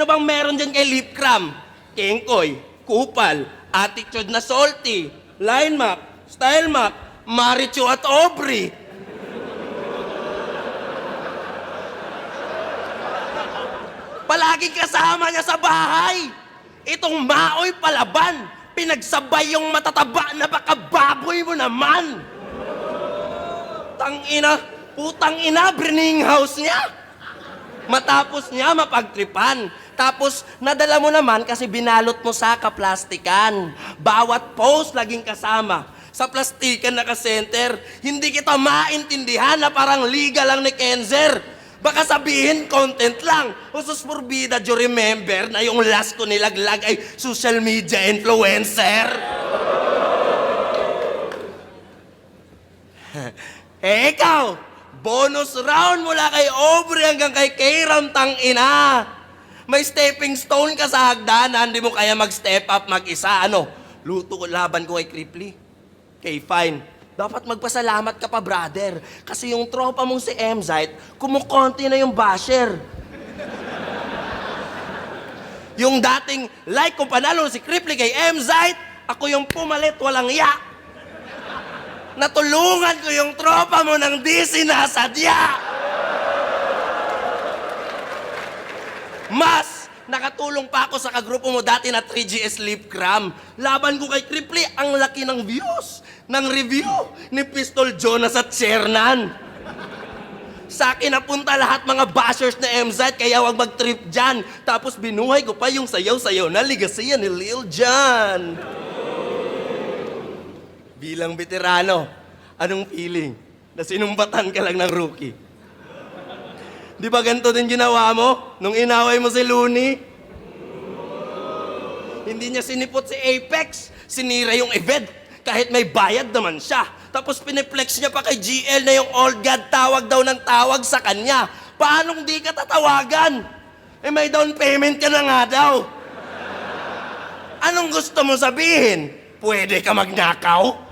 Ano bang meron dyan kay Lip Cram? Kengkoy, kupal, attitude na salty, line map, style map, Marichu at Aubrey. Palaging kasama niya sa bahay. Itong Maoy Palaban, pinagsabay yung matataba na baka baboy mo naman. Putang ina, brining house niya. Matapos niya mapagtripan. Tapos nadala mo naman kasi binalot mo sa kaplastikan. Bawat post laging kasama. Sa plastikan naka-center, hindi kita maintindihan na parang liga lang ni Kenzer. Baka sabihin content lang. Usus morbida, do you remember na yung last ko nilaglag ay social media influencer? Eh ikaw, bonus round mula kay Aubrey hanggang kay Kayram, tangina. May stepping stone ka sa hagdanan, di mo kaya mag-step up mag-isa. Ano? Luto ko, laban ko kay Cripply. Okay, fine. Dapat magpasalamat ka pa, brother. Kasi yung tropa mong si Emzite, kumukonti na yung basher. Yung dating like kung panalo si Cripply kay Emzite, ako yung pumalit, walang iya. Natulungan ko yung tropa mo ng di sinasadya. Mas, nakatulong pa ako sa kagrupo mo dati na 3GS Lip Cram. Laban ko kay Cripply, ang laki ng views, ng review ni Pistol Jonas at Shernan. Sa akin napunta lahat mga bashers na MZ, kaya wag mag-trip dyan. Tapos binuhay ko pa yung sayaw-sayaw na ligasiya ni Lil Jon. Bilang veterano, anong feeling na sinumbatan ka lang ng rookie? Di ba ganito din ginawa mo nung inaway mo si Looney? Hindi niya sinipot si Apex, sinira yung event kahit may bayad naman siya. Tapos piniplex niya pa kay GL na yung old god tawag daw ng tawag sa kanya. Paanong di ka tatawagan? Eh may down payment ka na nga daw. Anong gusto mo sabihin? Pwede ka magnakaw?